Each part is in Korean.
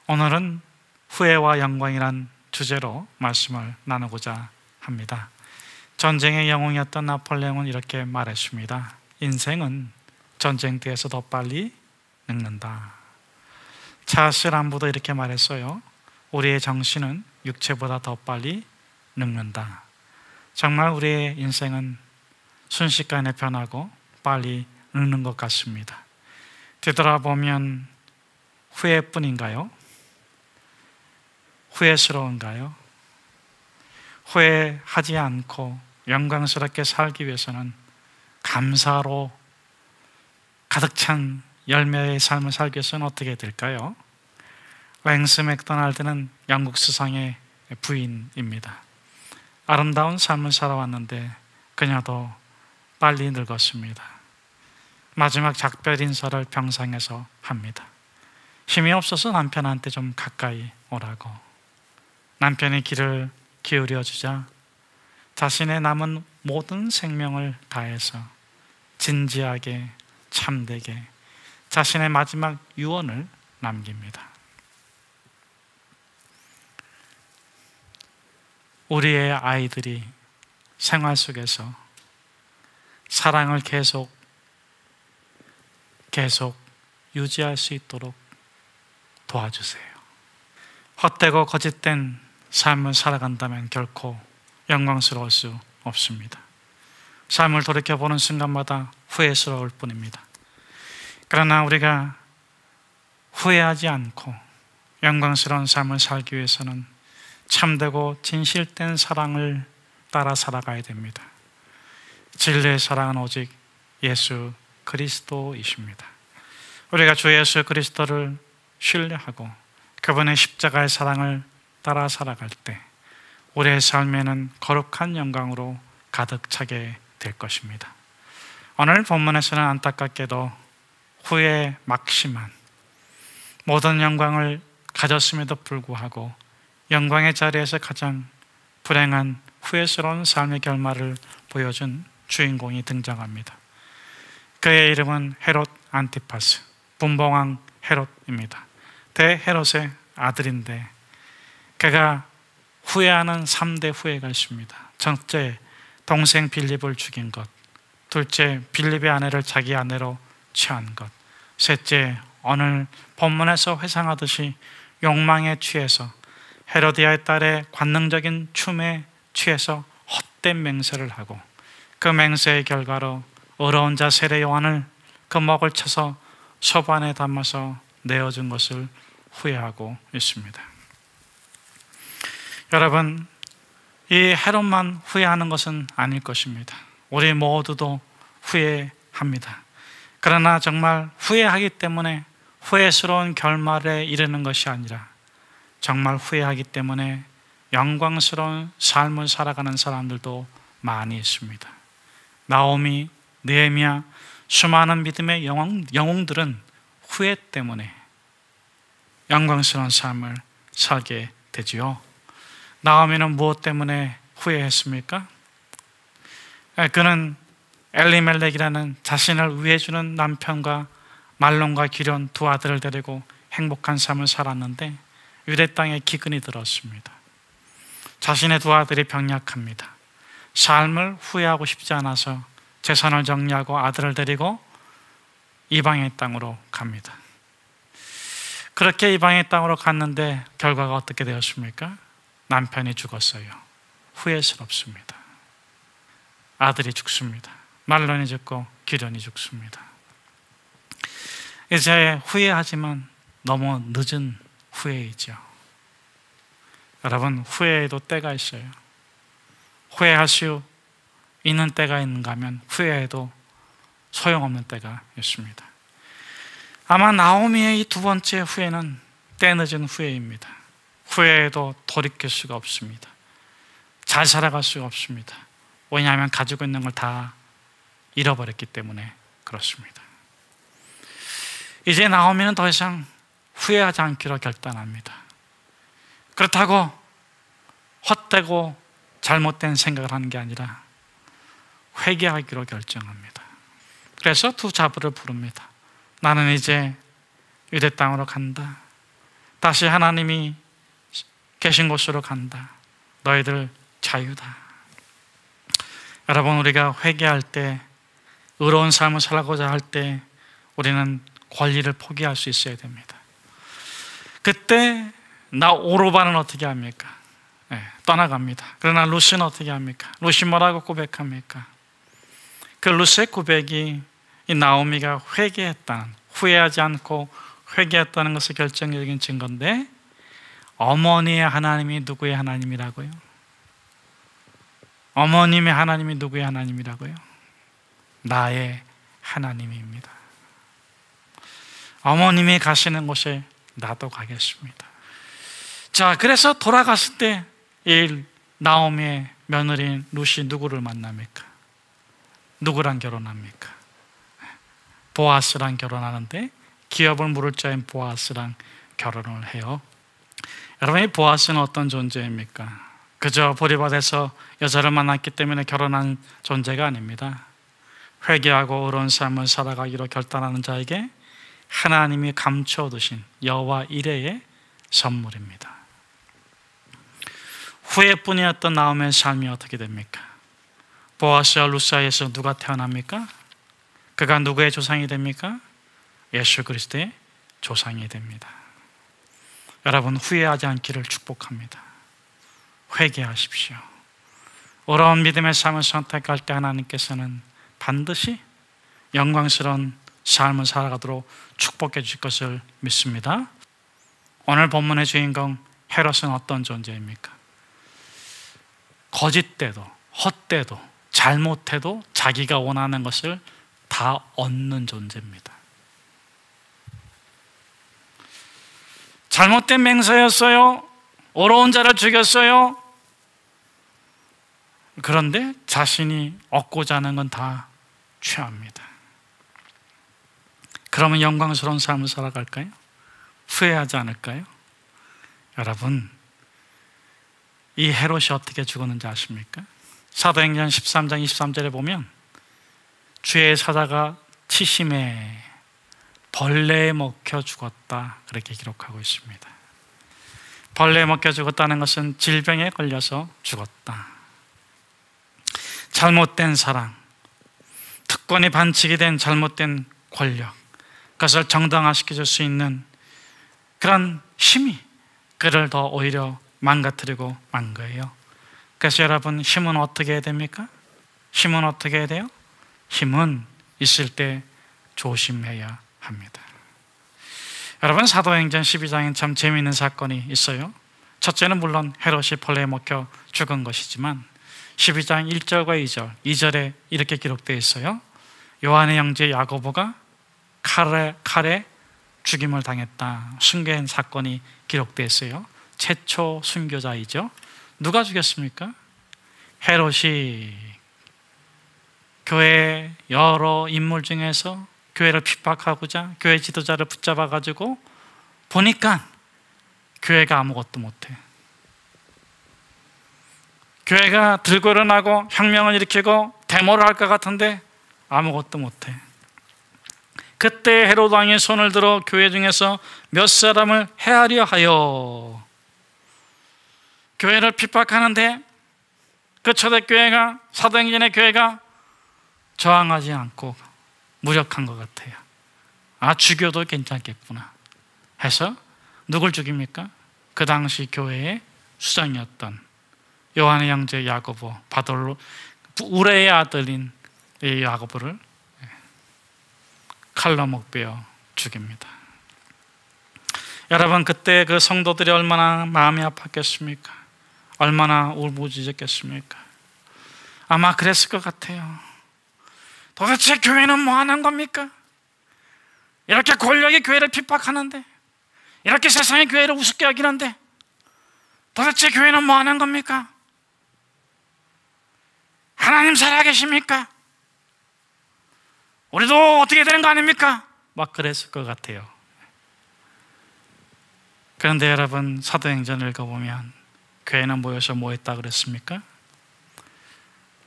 오늘은 후회와 영광이란 주제로 말씀을 나누고자 합니다. 전쟁의 영웅이었던 나폴레옹은 이렇게 말했습니다. 인생은 전쟁터에서 더 빨리 늙는다. 찰스 람보도 이렇게 말했어요. 우리의 정신은 육체보다 더 빨리 늙는다. 정말 우리의 인생은 순식간에 변하고 빨리 늙는 것 같습니다. 되돌아보면 후회뿐인가요? 후회스러운가요? 후회하지 않고 영광스럽게 살기 위해서는 감사로 가득 찬 열매의 삶을 살기 위해서는 어떻게 될까요? 랭스 맥도날드는 영국 수상의 부인입니다. 아름다운 삶을 살아왔는데 그녀도 빨리 늙었습니다. 마지막 작별 인사를 병상에서 합니다. 힘이 없어서 남편한테 좀 가까이 오라고. 남편이 귀를 기울여 주자 자신의 남은 모든 생명을 다해서 진지하게 참되게 자신의 마지막 유언을 남깁니다. 우리의 아이들이 생활 속에서 사랑을 계속 유지할 수 있도록 도와주세요. 헛되고 거짓된 삶을 살아간다면 결코 영광스러울 수 없습니다. 삶을 돌이켜보는 순간마다 후회스러울 뿐입니다. 그러나 우리가 후회하지 않고 영광스러운 삶을 살기 위해서는 참되고 진실된 사랑을 따라 살아가야 됩니다. 진리의 사랑은 오직 예수 그리스도이십니다. 우리가 주 예수 그리스도를 신뢰하고 그분의 십자가의 사랑을 따라 살아갈 때 우리의 삶에는 거룩한 영광으로 가득 차게 될 것입니다. 오늘 본문에서는 안타깝게도 후회에 막심한 모든 영광을 가졌음에도 불구하고 영광의 자리에서 가장 불행한 후회스러운 삶의 결말을 보여준 주인공이 등장합니다. 그의 이름은 헤롯 안티파스, 분봉왕 헤롯입니다. 대헤롯의 아들인데 그가 후회하는 3대 후회가 있습니다. 첫째, 동생 빌립을 죽인 것. 둘째, 빌립의 아내를 자기 아내로 취한 것. 셋째, 오늘 본문에서 회상하듯이 욕망에 취해서 헤로디아의 딸의 관능적인 춤에 취해서 헛된 맹세를 하고 그 맹세의 결과로 어려운 자 세례 요한을 그 목을 쳐서 소반에 담아서 내어준 것을 후회하고 있습니다. 여러분, 이 헤롯만 후회하는 것은 아닐 것입니다. 우리 모두도 후회합니다. 그러나 정말 후회하기 때문에 후회스러운 결말에 이르는 것이 아니라 정말 후회하기 때문에 영광스러운 삶을 살아가는 사람들도 많이 있습니다. 나오미, 느헤미야, 수많은 믿음의 영웅들은 후회 때문에 영광스러운 삶을 살게 되지요. 나오미는 무엇 때문에 후회했습니까? 그는 엘리멜렉이라는 자신을 위해주는 남편과 말론과 기련 두 아들을 데리고 행복한 삶을 살았는데 유대 땅에 기근이 들었습니다. 자신의 두 아들이 병약합니다. 삶을 후회하고 싶지 않아서 재산을 정리하고 아들을 데리고 이방의 땅으로 갑니다. 그렇게 이방의 땅으로 갔는데 결과가 어떻게 되었습니까? 남편이 죽었어요. 후회스럽습니다. 아들이 죽습니다. 말론이 죽고 기련이 죽습니다. 이제 후회하지만 너무 늦은 후회이죠. 여러분, 후회에도 때가 있어요. 후회할 수 있는 때가 있는가 하면 후회해도 소용없는 때가 있습니다. 아마 나오미의 이 두 번째 후회는 때늦은 후회입니다. 후회해도 돌이킬 수가 없습니다. 잘 살아갈 수가 없습니다. 왜냐하면 가지고 있는 걸 다 잃어버렸기 때문에 그렇습니다. 이제 나오미는 더 이상 후회하지 않기로 결단합니다. 그렇다고 헛되고 잘못된 생각을 하는 게 아니라 회개하기로 결정합니다. 그래서 두 자부를 부릅니다. 나는 이제 유대 땅으로 간다. 다시 하나님이 계신 곳으로 간다. 너희들 자유다. 여러분, 우리가 회개할 때, 의로운 삶을 살고자 할 때 우리는 권리를 포기할 수 있어야 됩니다. 그때 나 오르반은 어떻게 합니까? 떠나갑니다. 그러나 루스는 어떻게 합니까? 루스 뭐라고 고백합니까? 그 루스의 고백이 이 나오미가 회개했다는, 후회하지 않고 회개했다는 것의 결정적인 증거인데, 어머니의 하나님이 누구의 하나님이라고요? 어머님의 하나님이 누구의 하나님이라고요? 나의 하나님입니다. 어머님이 가시는 곳에 나도 가겠습니다. 자, 그래서 돌아갔을 때 이 나오미의 며느리인 루시 누구를 만납니까? 누구랑 결혼합니까? 보아스랑 결혼하는데, 기업을 물을 자인 보아스랑 결혼을 해요. 여러분, 이 보아스는 어떤 존재입니까? 그저 보리밭에서 여자를 만났기 때문에 결혼한 존재가 아닙니다. 회개하고 의로운 삶을 살아가기로 결단하는 자에게 하나님이 감춰두신 여호와 이레의 선물입니다. 후회뿐이었던 나오미의 삶이 어떻게 됩니까? 보아스와 룻 사이에서 누가 태어납니까? 그가 누구의 조상이 됩니까? 예수 그리스도의 조상이 됩니다. 여러분, 후회하지 않기를 축복합니다. 회개하십시오. 어려운 믿음의 삶을 선택할 때 하나님께서는 반드시 영광스러운 삶을 살아가도록 축복해 주실 것을 믿습니다. 오늘 본문의 주인공 헤롯은 어떤 존재입니까? 거짓되도 헛되도 잘못해도 자기가 원하는 것을 다 얻는 존재입니다. 잘못된 맹세였어요. 어려운 자를 죽였어요. 그런데 자신이 얻고자 하는 건 다 취합니다. 그러면 영광스러운 삶을 살아갈까요? 후회하지 않을까요? 여러분, 이 헤롯이 어떻게 죽었는지 아십니까? 사도행전 13장 23절에 보면 주의 사자가 치심에 벌레에 먹혀 죽었다, 그렇게 기록하고 있습니다. 벌레에 먹혀 죽었다는 것은 질병에 걸려서 죽었다. 잘못된 사랑, 특권이 반칙이 된 잘못된 권력, 그것을 정당화시켜줄 수 있는 그런 힘이 그를 더 오히려 망가뜨리고 만 거예요. 그래서 여러분, 힘은 어떻게 해야 됩니까? 힘은 어떻게 해야 돼요? 힘은 있을 때 조심해야 합니다. 여러분, 사도행전 12장엔 참 재미있는 사건이 있어요. 첫째는 물론 헤롯이 벌레에 먹혀 죽은 것이지만 12장 1절과 2절, 2절에 이렇게 기록되어 있어요. 요한의 형제 야고보가 칼에 죽임을 당했다, 순교한 사건이 기록되어 있어요. 최초 순교자이죠. 누가 죽였습니까? 헤롯이 교회 여러 인물 중에서 교회를 핍박하고자 교회 지도자를 붙잡아가지고 보니까 교회가 아무것도 못해. 교회가 들고 일어나고 혁명을 일으키고 데모를 할 것 같은데 아무것도 못해. 그때 헤롯 왕이 손을 들어 교회 중에서 몇 사람을 해하려 하여 교회를 핍박하는데 그 초대교회가, 사도행전의 교회가 저항하지 않고 무력한 것 같아요. 아, 죽여도 괜찮겠구나 해서 누굴 죽입니까? 그 당시 교회의 수장이었던 요한의 형제 야고보, 바돌로, 우레의 아들인 이 야고보를 칼로 목베어 죽입니다. 여러분, 그때 그 성도들이 얼마나 마음이 아팠겠습니까? 얼마나 울부짖었겠습니까? 아마 그랬을 것 같아요. 도대체 교회는 뭐 하는 겁니까? 이렇게 권력이 교회를 핍박하는데, 이렇게 세상이 교회를 우습게 여기는데 도대체 교회는 뭐 하는 겁니까? 하나님 살아계십니까? 우리도 어떻게 되는 거 아닙니까? 막 그랬을 것 같아요. 그런데 여러분, 사도행전을 읽어보면 교회는 모여서 뭐 했다 그랬습니까?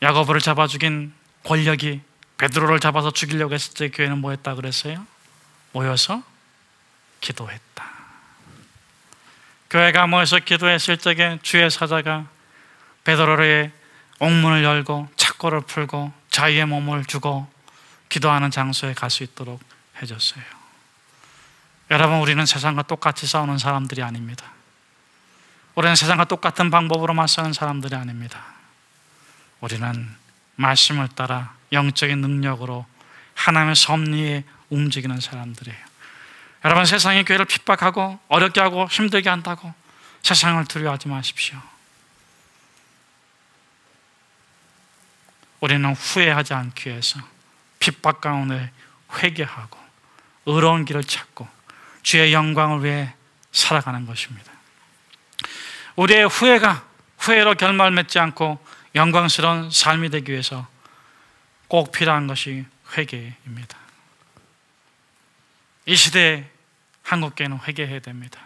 야고보를 잡아 죽인 권력이 베드로를 잡아서 죽이려고 했을 때 교회는 뭐 했다 그랬어요? 모여서 기도했다. 교회가 모여서 기도했을 적에 주의 사자가 베드로의 옥문을 열고 착고를 풀고 자유의 몸을 주고 기도하는 장소에 갈 수 있도록 해줬어요. 여러분, 우리는 세상과 똑같이 싸우는 사람들이 아닙니다. 우리는 세상과 똑같은 방법으로 맞서는 사람들이 아닙니다. 우리는 말씀을 따라 영적인 능력으로 하나님의 섭리에 움직이는 사람들이에요. 여러분, 세상이 교회를 핍박하고 어렵게 하고 힘들게 한다고 세상을 두려워하지 마십시오. 우리는 후회하지 않기 위해서 핍박 가운데 회개하고 의로운 길을 찾고 주의 영광을 위해 살아가는 것입니다. 우리의 후회가 후회로 결말 맺지 않고 영광스러운 삶이 되기 위해서 꼭 필요한 것이 회개입니다. 이 시대에 한국교회는 회개해야 됩니다.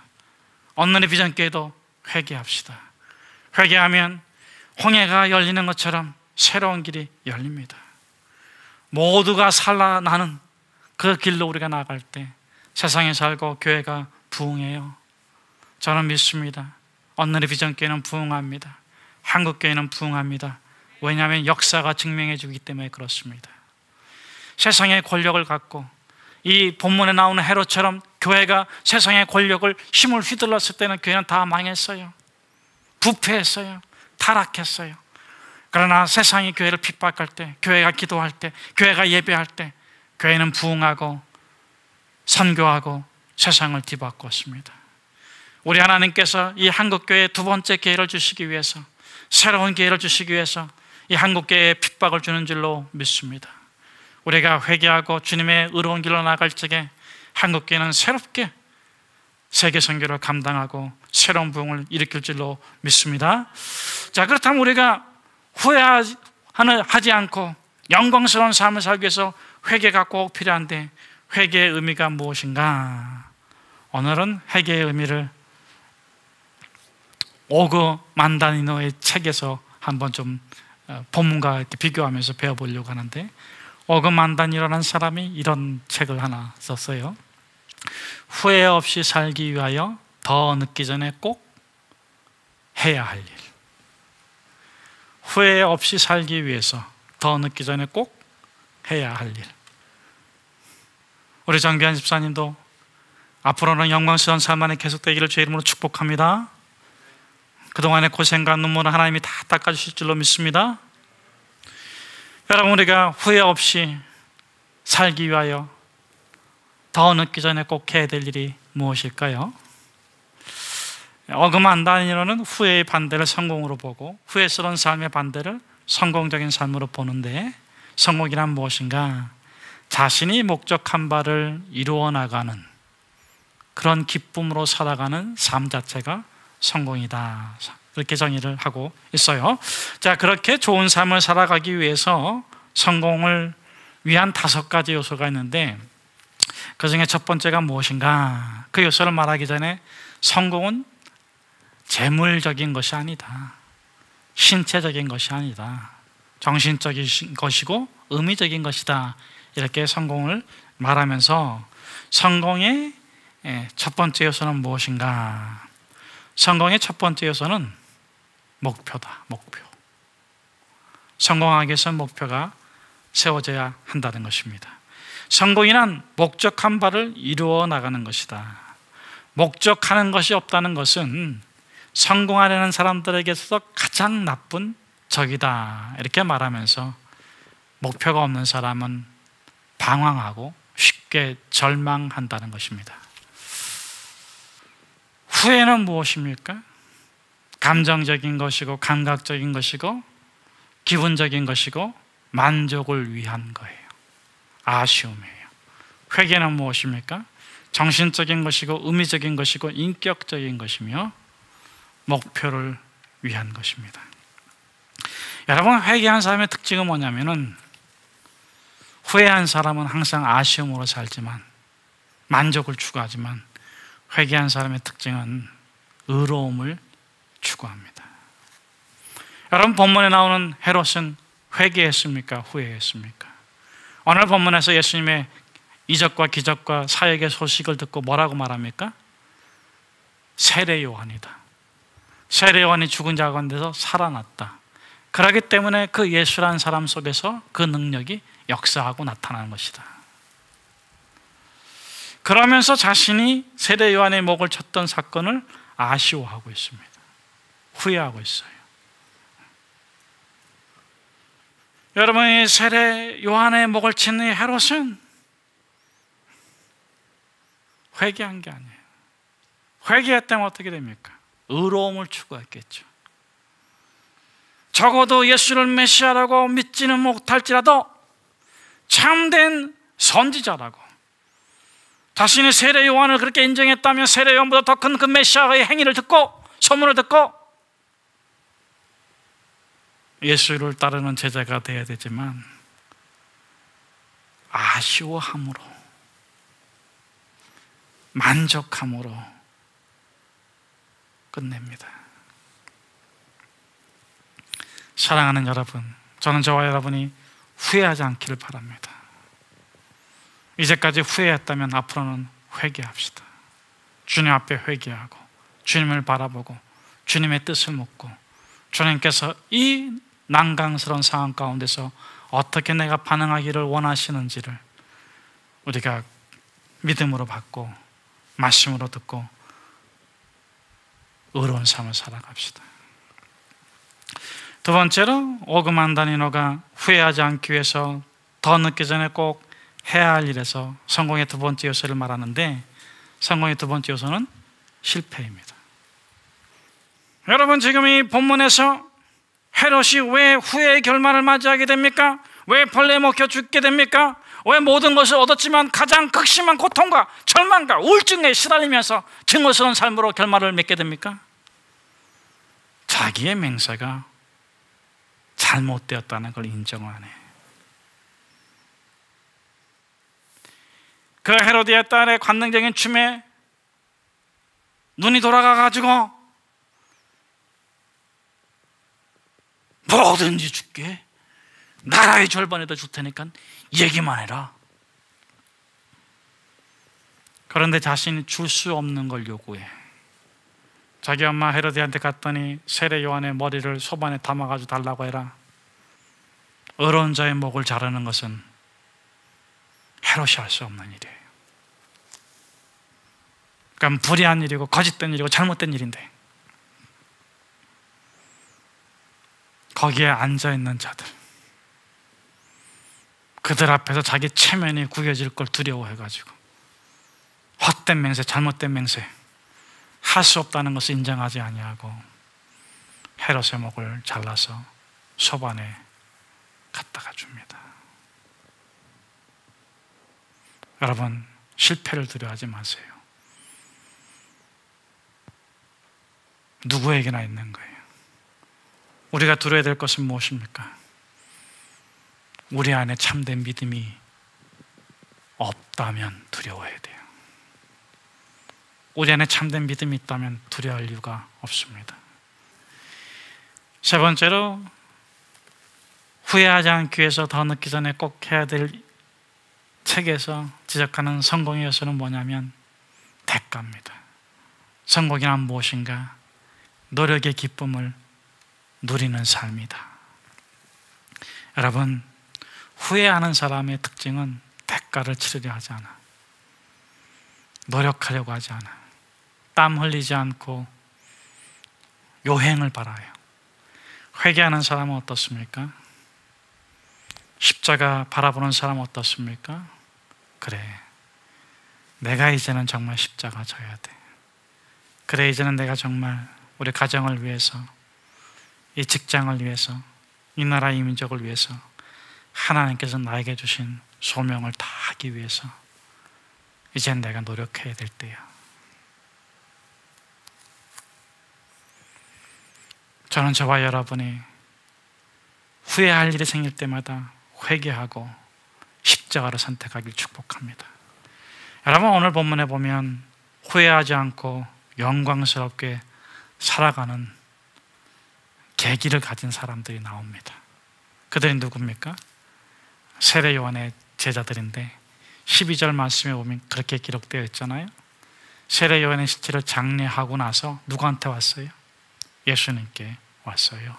언론의 비전교회도 회개합시다. 회개하면 홍해가 열리는 것처럼 새로운 길이 열립니다. 모두가 살아나는 그 길로 우리가 나갈 때 세상에 살고 교회가 부흥해요. 저는 믿습니다. 언론의 비전교회는 부흥합니다. 한국교회는 부흥합니다. 왜냐하면 역사가 증명해 주기 때문에 그렇습니다. 세상의 권력을 갖고 이 본문에 나오는 헤롯처럼 교회가 세상의 권력을 힘을 휘둘렀을 때는 교회는 다 망했어요. 부패했어요. 타락했어요. 그러나 세상이 교회를 핍박할 때, 교회가 기도할 때, 교회가 예배할 때 교회는 부흥하고 선교하고 세상을 뒤바꿨습니다. 우리 하나님께서 이 한국교회에 두 번째 기회를 주시기 위해서, 새로운 기회를 주시기 위해서 이 한국교회에 핍박을 주는 줄로 믿습니다. 우리가 회개하고 주님의 의로운 길로 나갈 적에 한국교회는 새롭게 세계 선교를 감당하고 새로운 부흥을 일으킬 줄로 믿습니다. 자, 그렇다면 우리가 후회하지 않고 영광스러운 삶을 살기 위해서 회개가 꼭 필요한데, 회개의 의미가 무엇인가? 오늘은 회개의 의미를 오그 만다니노의 책에서 한번 좀 본문과 이렇게 비교하면서 배워보려고 하는데, 오그 만다니노라는 사람이 이런 책을 하나 썼어요. 후회 없이 살기 위하여 더 늦기 전에 꼭 해야 할 일. 후회 없이 살기 위해서 더 늦기 전에 꼭 해야 할 일. 우리 정기환 집사님도 앞으로는 영광스러운 삶 안에 계속되기를 주의 이름으로 축복합니다. 그동안의 고생과 눈물을 하나님이 다 닦아주실 줄로 믿습니다. 여러분, 우리가 후회 없이 살기 위하여 더 늦기 전에 꼭 해야 될 일이 무엇일까요? 어금한다니로는 후회의 반대를 성공으로 보고 후회스러운 삶의 반대를 성공적인 삶으로 보는데, 성공이란 무엇인가? 자신이 목적한 바를 이루어 나가는 그런 기쁨으로 살아가는 삶 자체가 성공이다. 이렇게 정의를 하고 있어요. 자, 그렇게 좋은 삶을 살아가기 위해서 성공을 위한 5가지 요소가 있는데, 그 중에 첫 번째가 무엇인가? 그 요소를 말하기 전에 성공은 재물적인 것이 아니다. 신체적인 것이 아니다. 정신적인 것이고 의미적인 것이다. 이렇게 성공을 말하면서 성공의 첫 번째 요소는 무엇인가? 성공의 첫 번째 요소는 목표다. 목표. 성공하기 위해서 목표가 세워져야 한다는 것입니다. 성공이란 목적한 바를 이루어 나가는 것이다. 목적하는 것이 없다는 것은 성공하려는 사람들에게서 가장 나쁜 적이다. 이렇게 말하면서 목표가 없는 사람은 방황하고 쉽게 절망한다는 것입니다. 후회는 무엇입니까? 감정적인 것이고 감각적인 것이고 기분적인 것이고 만족을 위한 거예요. 아쉬움이에요. 회개는 무엇입니까? 정신적인 것이고 의미적인 것이고 인격적인 것이며 목표를 위한 것입니다. 여러분, 회개한 사람의 특징은 뭐냐면은, 후회한 사람은 항상 아쉬움으로 살지만 만족을 추구하지만, 회개한 사람의 특징은 의로움을 추구합니다. 여러분, 본문에 나오는 헤롯은 회개했습니까? 후회했습니까? 오늘 본문에서 예수님의 이적과 기적과 사역의 소식을 듣고 뭐라고 말합니까? 세례 요한이다. 세례 요한이 죽은 자 가운데서 살아났다. 그렇기 때문에 그 예수라는 사람 속에서 그 능력이 역사하고 나타나는 것이다. 그러면서 자신이 세례 요한의 목을 쳤던 사건을 아쉬워하고 있습니다. 후회하고 있어요. 여러분이 세례 요한의 목을 친 헤롯은 회개한 게 아니에요. 회개했다면 어떻게 됩니까? 의로움을 추구했겠죠. 적어도 예수를 메시아라고 믿지는 못할지라도 참된 선지자라고, 자신이 세례 요한을 그렇게 인정했다면 세례 요한보다 더 큰 그 메시아의 행위를 듣고, 소문을 듣고 예수를 따르는 제자가 되어야 되지만 아쉬워함으로, 만족함으로 끝냅니다. 사랑하는 여러분, 저는 저와 여러분이 후회하지 않기를 바랍니다. 이제까지 후회했다면 앞으로는 회개합시다. 주님 앞에 회개하고 주님을 바라보고 주님의 뜻을 묻고, 주님께서 이 난강스러운 상황 가운데서 어떻게 내가 반응하기를 원하시는지를 우리가 믿음으로 받고 말씀으로 듣고 의로운 삶을 살아갑시다. 두 번째로, 오금한 다니노가 후회하지 않기 위해서 더 늦기 전에 꼭 해야 할 일에서 성공의 두 번째 요소를 말하는데, 성공의 두 번째 요소는 실패입니다. 여러분, 지금 이 본문에서 헤롯이 왜 후회의 결말을 맞이하게 됩니까? 왜 벌레에 먹혀 죽게 됩니까? 왜 모든 것을 얻었지만 가장 극심한 고통과 절망과 우울증에 시달리면서 증오스러운 삶으로 결말을 맺게 됩니까? 자기의 맹세가 잘못되었다는 걸 인정하네. 그 헤로디의 딸의 관능적인 춤에 눈이 돌아가가지고 뭐든지 줄게, 나라의 절반에다 줄 테니까 얘기만 해라. 그런데 자신이 줄 수 없는 걸 요구해. 자기 엄마 헤로디한테 갔더니 세례 요한의 머리를 소반에 담아가지고 달라고 해라. 어려운 자의 목을 자르는 것은 헤롯이 할 수 없는 일이에요. 그러니까 불의한 일이고 거짓된 일이고 잘못된 일인데, 거기에 앉아있는 자들, 그들 앞에서 자기 체면이 구겨질 걸 두려워해가지고 헛된 맹세, 잘못된 맹세, 할 수 없다는 것을 인정하지 아니하고 헤롯의 목을 잘라서 소반에 갖다가 줍니다. 여러분, 실패를 두려워하지 마세요. 누구에게나 있는 거예요. 우리가 두려워야 될 것은 무엇입니까? 우리 안에 참된 믿음이 없다면 두려워해야 돼요. 우리 안에 참된 믿음이 있다면 두려워할 이유가 없습니다. 세 번째로, 후회하지 않기 위해서 더 늦기 전에 꼭 해야 될 책에서 지적하는 성공의 요소는 뭐냐면 대가입니다. 성공이란 무엇인가? 노력의 기쁨을 누리는 삶이다. 여러분, 후회하는 사람의 특징은 대가를 치르려 하지 않아. 노력하려고 하지 않아. 땀 흘리지 않고 요행을 바라요. 회개하는 사람은 어떻습니까? 십자가 바라보는 사람은 어떻습니까? 그래, 내가 이제는 정말 십자가 져야 돼. 그래, 이제는 내가 정말 우리 가정을 위해서, 이 직장을 위해서, 이 나라 이 민족을 위해서, 하나님께서 나에게 주신 소명을 다 하기 위해서 이젠 내가 노력해야 될 때야. 저는 저와 여러분이 후회할 일이 생길 때마다 회개하고 십자가를 선택하길 축복합니다. 여러분, 오늘 본문에 보면 후회하지 않고 영광스럽게 살아가는 계기를 가진 사람들이 나옵니다. 그들이 누굽니까? 세례 요한의 제자들인데 12절 말씀에 보면 그렇게 기록되어 있잖아요. 세례 요한의 시체를 장례하고 나서 누구한테 왔어요? 예수님께 왔어요.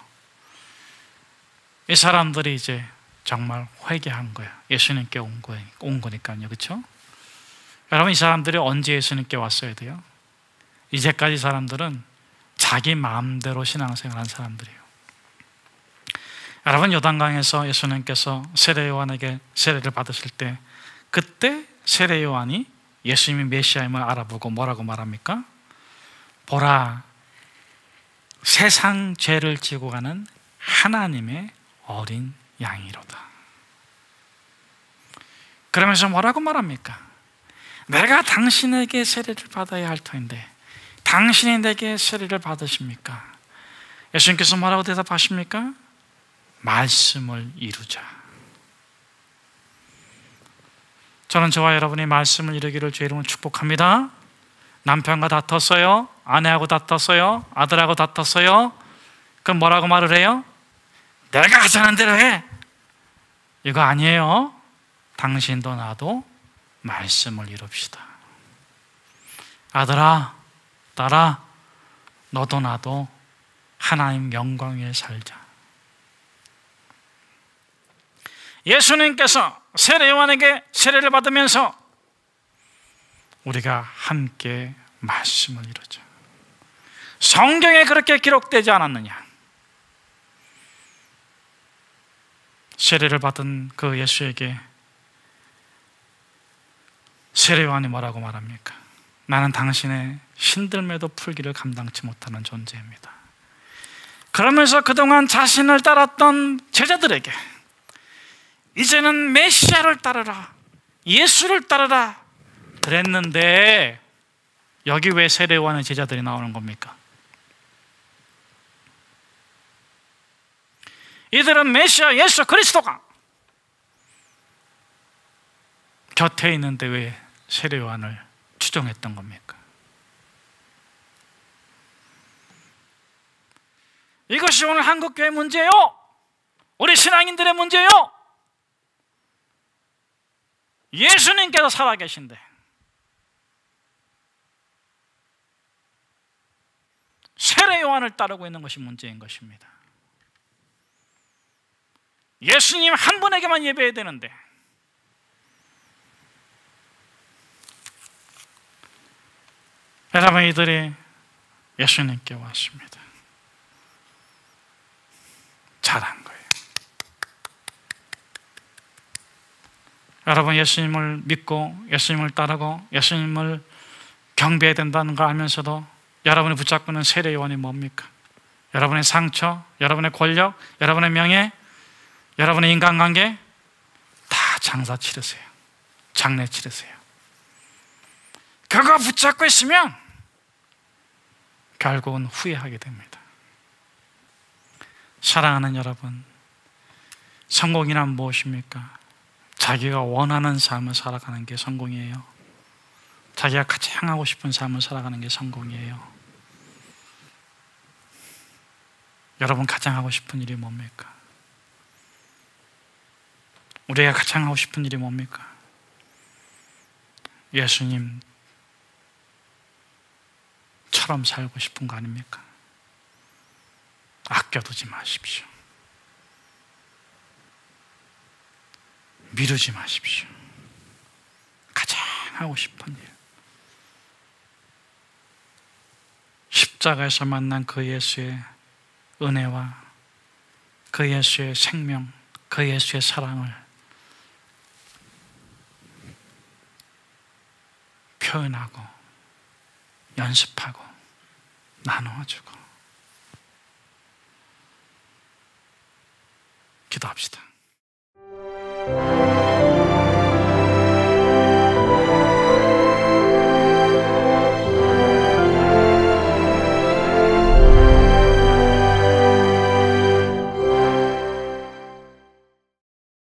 이 사람들이 이제 정말 회개한 거야. 예수님께 온 거니까요. 그렇죠? 여러분, 이 사람들이 언제 예수님께 왔어야 돼요? 이제까지 사람들은 자기 마음대로 신앙생활한 사람들이에요. 여러분, 요단강에서 예수님께서 세례 요한에게 세례를 받으실 때, 그때 세례 요한이 예수님이 메시아임을 알아보고 뭐라고 말합니까? 보라, 세상 죄를 지고 가는 하나님의 어린 양이로다. 그러면서 뭐라고 말합니까? 내가 당신에게 세례를 받아야 할 터인데 당신이 내게 세례를 받으십니까? 예수님께서 뭐라고 대답하십니까? 말씀을 이루자. 저는 저와 여러분이 말씀을 이루기를 주의 이름으로 축복합니다. 남편과 다퉜어요? 아내하고 다퉜어요? 아들하고 다퉜어요? 그럼 뭐라고 말을 해요? 내가 하자는 대로 해. 이거 아니에요. 당신도 나도 말씀을 이룹시다. 아들아, 딸아, 너도 나도 하나님 영광 위에 살자. 예수님께서 세례 요한에게 세례를 받으면서 우리가 함께 말씀을 이루자. 성경에 그렇게 기록되지 않았느냐? 세례를 받은 그 예수에게 세례 요한이 뭐라고 말합니까? 나는 당신의 신들매도 풀기를 감당치 못하는 존재입니다. 그러면서 그동안 자신을 따랐던 제자들에게 이제는 메시아를 따르라, 예수를 따르라 그랬는데, 여기 왜 세례 요한의 제자들이 나오는 겁니까? 이들은 메시아 예수 그리스도가 곁에 있는데 왜 세례 요한을 추종했던 겁니까? 이것이 오늘 한국교회 문제예요. 우리 신앙인들의 문제예요. 예수님께서 살아계신데 세례 요한을 따르고 있는 것이 문제인 것입니다. 예수님 한 분에게만 예배해야 되는데 여러분, 이들이 예수님께 왔습니다. 잘한 거예요. 여러분, 예수님을 믿고 예수님을 따르고 예수님을 경배해야 된다는 걸 알면서도 여러분이 붙잡고 있는 세례 요한이 뭡니까? 여러분의 상처, 여러분의 권력, 여러분의 명예, 여러분의 인간관계 다 장사 치르세요. 장례 치르세요. 그거 붙잡고 있으면 결국은 후회하게 됩니다. 사랑하는 여러분, 성공이란 무엇입니까? 자기가 원하는 삶을 살아가는 게 성공이에요. 자기가 가장 하고 싶은 삶을 살아가는 게 성공이에요. 여러분, 가장 하고 싶은 일이 뭡니까? 우리가 가장 하고 싶은 일이 뭡니까? 예수님처럼 살고 싶은 거 아닙니까? 아껴두지 마십시오. 미루지 마십시오. 가장 하고 싶은 일, 십자가에서 만난 그 예수의 은혜와 그 예수의 생명, 그 예수의 사랑을 표현하고 연습하고 나누어주고 기도합시다.